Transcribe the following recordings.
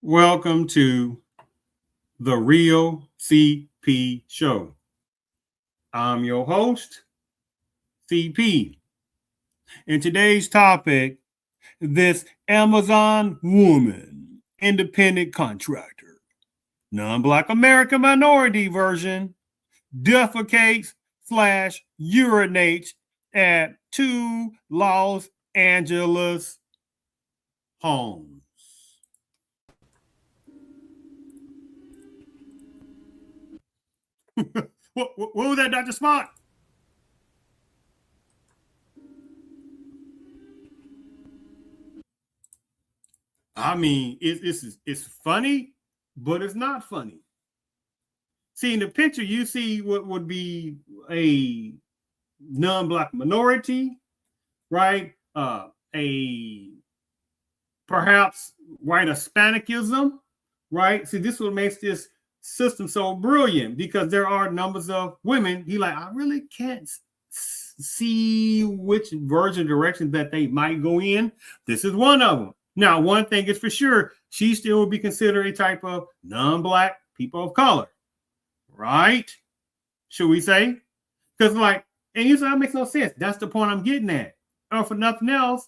Welcome to the Real CP Show. I'm your host, CP. And today's topic, this Amazon woman, independent contractor, non-Black American minority version, defecates slash urinates at two Los Angeles homes. What was that, Dr. Smart? I mean, it's funny, but it's not funny. See, in the picture, you see what would be a non-Black minority, right? A perhaps white Hispanicism, right? See, this is what makes this system so brilliant because there are numbers of women. He like, I really can't see which version direction that they might go in. This is one of them. Now, one thing is for sure, she still would be considered a type of non-Black people of color, right? Should we say? Because like, and you say that makes no sense. That's the point I'm getting at. Or for nothing else,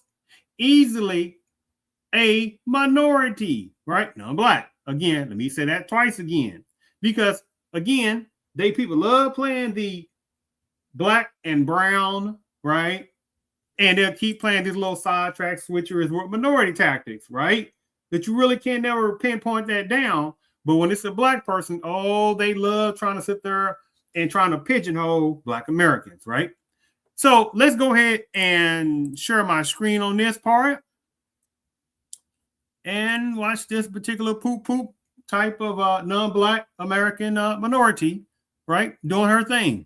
easily a minority, right? Non-Black. Again, let me say that twice again. Because again, they people love playing the Black and brown, right? And they'll keep playing these little sidetrack switchers with minority tactics, right? That you really can't never pinpoint that down. But when it's a Black person, oh, they love trying to sit there and trying to pigeonhole Black Americans, right? So let's go ahead and share my screen on this part and watch this particular poop type of non-Black American minority, right? Doing her thing.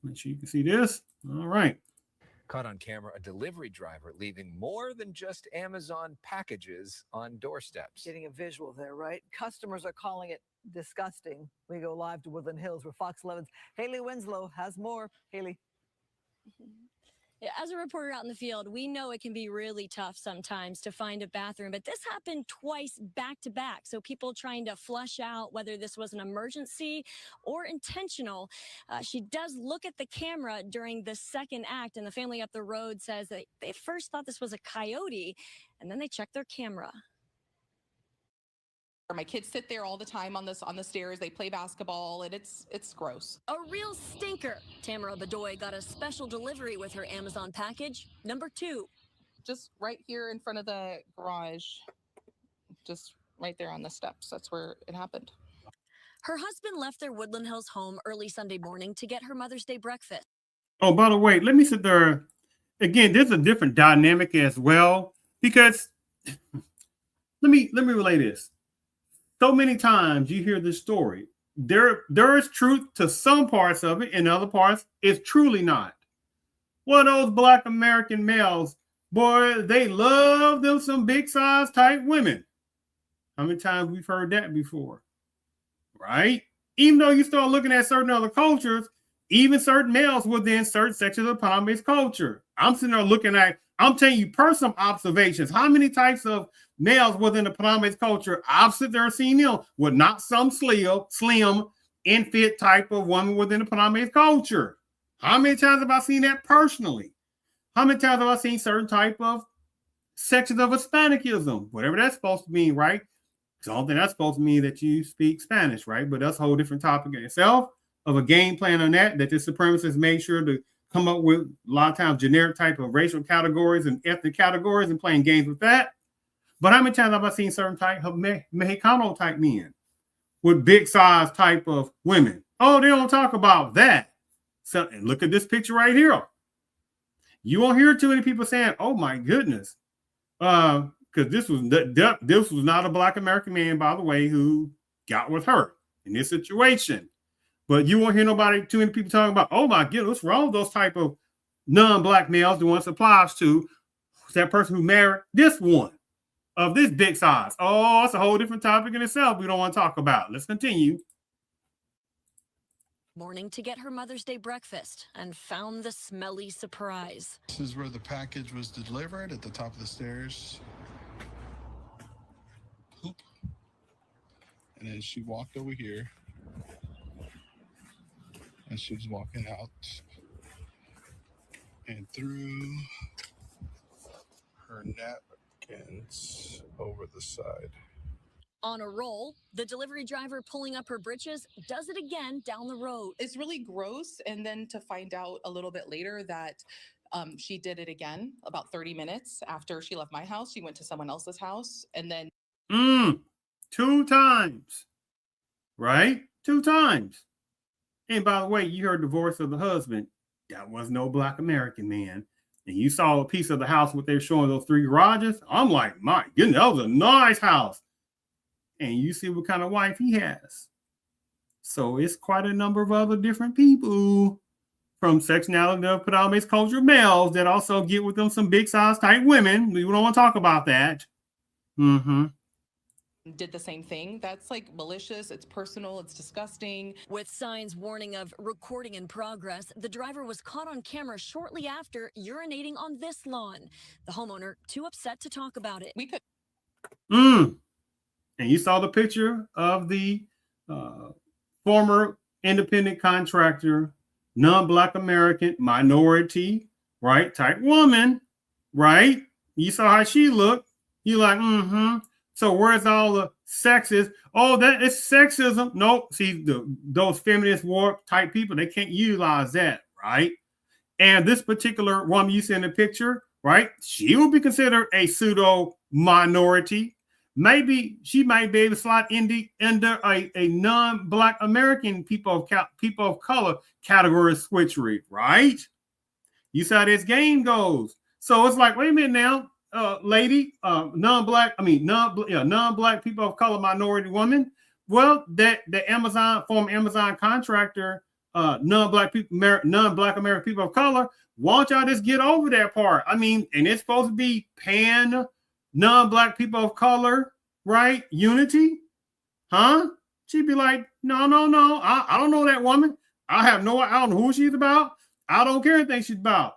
Make sure you can see this. All right. Caught on camera a delivery driver leaving more than just Amazon packages on doorsteps. Getting a visual there, right? Customers are calling it disgusting. We go live to Woodland Hills where Fox 11's Haley Winslow has more. Haley. As a reporter out in the field, we know it can be really tough sometimes to find a bathroom, but this happened twice back to back. So people trying to flush out whether this was an emergency or intentional. She does look at the camera during the second act, and the family up the road says that they first thought this was a coyote, and then they checked their camera. My kids sit there all the time on the stairs. They play basketball, and it's gross. A real stinker. Tamara Bedoy got a special delivery with her Amazon package, number 2. Just right here in front of the garage, just right there on the steps. That's where it happened. Her husband left their Woodland Hills home early Sunday morning to get her Mother's Day breakfast. Oh, by the way, let me sit there. Again, there's a different dynamic as well because let me relay this. So many times you hear this story. There is truth to some parts of it, and other parts it's truly not. One of those Black American males, boy, they love them some big size type women. How many times we've heard that before? Right? Even though you start looking at certain other cultures, even certain males within certain sections of plant-based culture. I'm sitting there looking at, I'm telling you personal observations. How many types of males within the plant-based culture I've sit there and seen them with not some slim, infant type of woman within the plant-based culture. How many times have I seen that personally? How many times have I seen certain type of sections of Hispanicism, whatever that's supposed to mean, right? Because I don't think that's supposed to mean that you speak Spanish, right? But that's a whole different topic in itself of a game plan on that the supremacists made sure to come up with a lot of times generic type of racial categories and ethnic categories and playing games with that. But how many times have I seen certain type of Mexicano type men with big size type of women? Oh, they don't talk about that. So and look at this picture right here. You won't hear too many people saying, "Oh my goodness," because this was not a Black American man, by the way, who got with her in this situation. But you won't hear too many people talking about, "Oh my goodness, what's wrong with those type of non-Black males?" The ones applies to that person who married this one of this big size. Oh, it's a whole different topic in itself we don't want to talk about. Let's continue. Morning to get her Mother's Day breakfast and found the smelly surprise. This is where the package was delivered at the top of the stairs. And then she walked over here. And she was walking out and threw her napkins over the side. On a roll, the delivery driver pulling up her britches does it again down the road. It's really gross. And then to find out a little bit later that she did it again about 30 minutes after she left my house. She went to someone else's house and then 2 times, right? 2 times. And by the way, you heard the voice of the husband. That was no Black American man. And you saw a piece of the house what they're showing, those 3 garages. I'm like, my goodness, that was a nice house. And you see what kind of wife he has. So it's quite a number of other different people from sectionality of predominant culture males that also get with them some big size type women. We don't want to talk about that. did the same thing. That's like malicious. It's personal. It's disgusting. With signs warning of recording in progress, the driver was caught on camera shortly after urinating on this lawn. The homeowner too upset to talk about it. We could. And you saw the picture of the former independent contractor, non-Black American, minority, right, type woman, right? You saw how she looked. You like, So where's all the sexist? Oh, that is sexism. Nope. See, those feminist war type people, they can't utilize that, right? And this particular woman you see in the picture, right? She will be considered a pseudo minority. Maybe she might be able to slide under a non-Black American people of color category switchery, right? You see how this game goes. So it's like, wait a minute now, lady, non-Black people of color minority woman. Well, the former Amazon contractor, non-Black American people of color, why don't y'all just get over that part? I mean, and it's supposed to be pan non-Black people of color, right? Unity, huh? She'd be like, no. I don't know that woman. I don't know who she's about. I don't care anything she's about,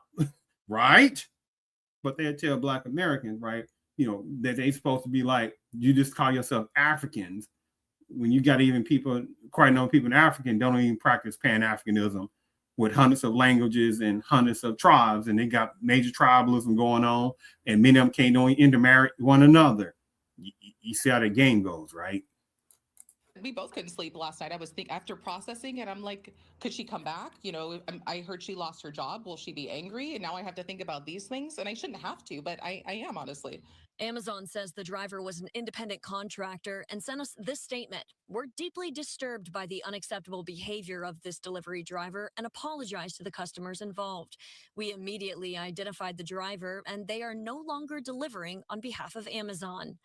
right? But they'll tell Black Americans, right? You know, that they supposed to be like, you just call yourself Africans when you got even people, quite known people in Africa don't even practice Pan-Africanism with hundreds of languages and hundreds of tribes, and they got major tribalism going on, and many of them can't only intermarry one another. You see how the game goes, right? We both couldn't sleep last night. I was thinking after processing, and I'm like, could she come back? You know, I heard she lost her job. Will she be angry? And now I have to think about these things, and I shouldn't have to, but I am, honestly. Amazon says the driver was an independent contractor and sent us this statement. We're deeply disturbed by the unacceptable behavior of this delivery driver and apologize to the customers involved. We immediately identified the driver, and they are no longer delivering on behalf of Amazon.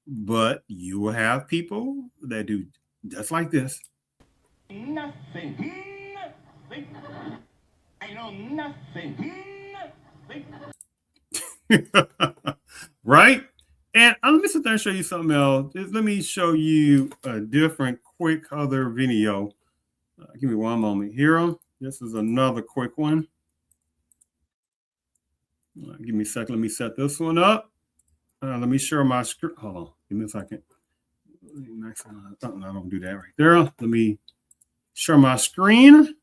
But you will have people that do just like this. Nothing. I know nothing. Right? And let me sit there and show you something else. Let me show you a different quick other video. Give me one moment here. This is another quick one. Give me a second. Let me set this one up. Let me share my screen. Hold on. Give me a second. I don't do that right there. Let me share my screen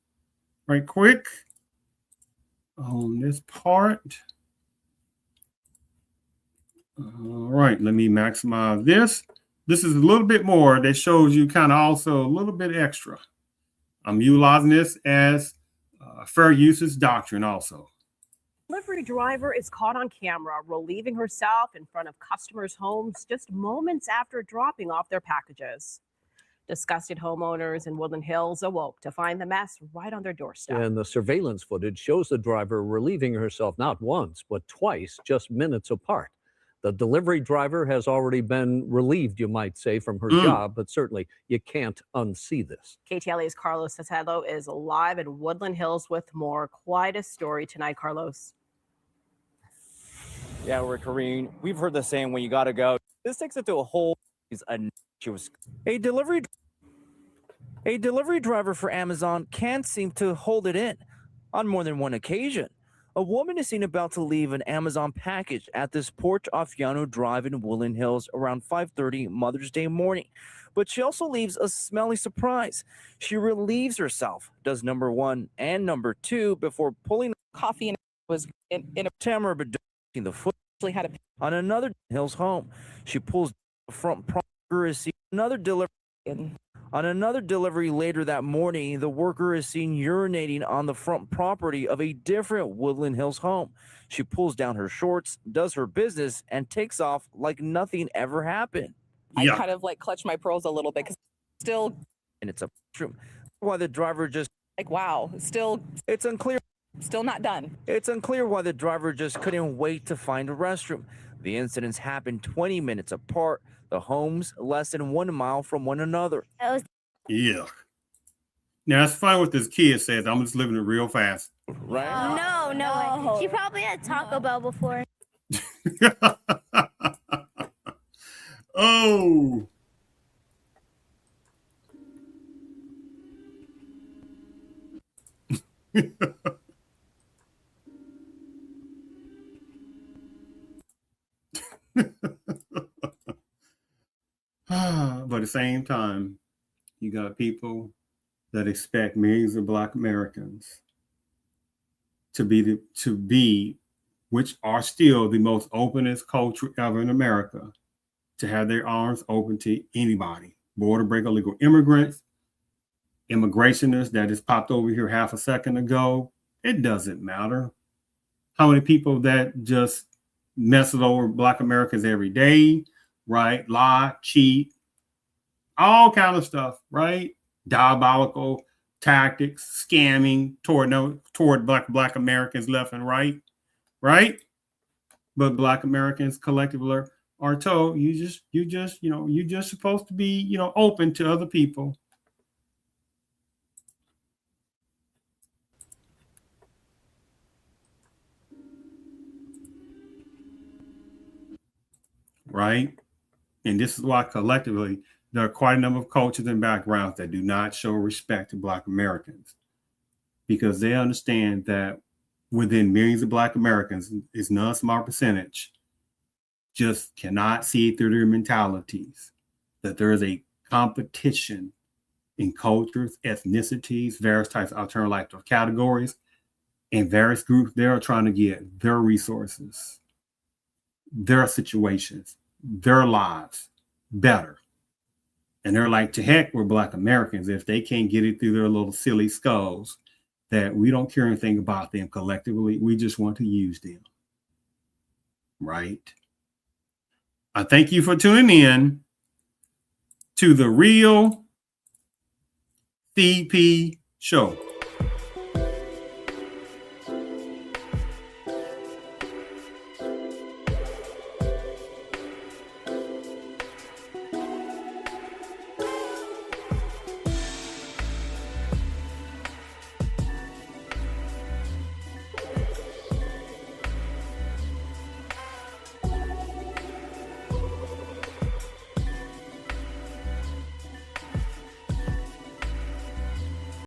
right quick on this part. All right. Let me maximize this. This is a little bit more that shows you kind of also a little bit extra. I'm utilizing this as fair usage doctrine also. Delivery driver is caught on camera relieving herself in front of customers' homes just moments after dropping off their packages. Disgusted homeowners in Woodland Hills awoke to find the mess right on their doorstep. And the surveillance footage shows the driver relieving herself not once, but twice, just minutes apart. The delivery driver has already been relieved, you might say, from her job, but certainly you can't unsee this. KTLA's Carlos Sotelo is live in Woodland Hills with more. Quite a story tonight, Carlos. Yeah, we're Kareen. We've heard the saying, when you gotta go. This takes it to a whole. A delivery driver for Amazon can't seem to hold it in on more than one occasion. A woman is seen about to leave an Amazon package at this Port Offiano Drive in Woodland Hills around 5:30 Mother's Day morning. But she also leaves a smelly surprise. She relieves herself, does number one and number two before pulling Coffee and was in a Tamara Bedouin the foot actually had a on another Hills home. She pulls the front worker is seen another delivery. On another delivery later that morning, the worker is seen urinating on the front property of a different Woodland Hills home. She pulls down her shorts, does her business, and takes off like nothing ever happened. I kind of like clutch my pearls a little bit because still, and it's a room. Why the driver just like, wow, still, it's unclear. Still not done. It's unclear why the driver just couldn't wait to find a restroom. The incidents happened 20 minutes apart. The homes less than 1 mile from one another. Yeah. Now it's fine what this kid says. I'm just living it real fast. Right? No. She probably had Taco Bell before. Oh. But at the same time, you got people that expect millions of Black Americans to be, which are still the most openest culture ever in America, to have their arms open to anybody. Border break illegal immigrants, immigrationists that just popped over here half a second ago. It doesn't matter how many people that just messes over Black Americans every day, right? Lie, cheat, all kind of stuff, right? Diabolical tactics, scamming toward Black Americans left and right, right? But Black Americans collectively are told you're just supposed to be, open to other people. Right? And this is why collectively there are quite a number of cultures and backgrounds that do not show respect to Black Americans, because they understand that within millions of Black Americans is no small percentage just cannot see through their mentalities, that there is a competition in cultures, ethnicities, various types of alternative life categories, and various groups. They are trying to get their resources, their situations, their lives better. And they're like, to heck with Black Americans if they can't get it through their little silly skulls that we don't care anything about them collectively. We just want to use them. Right? I thank you for tuning in to the Real CP Show.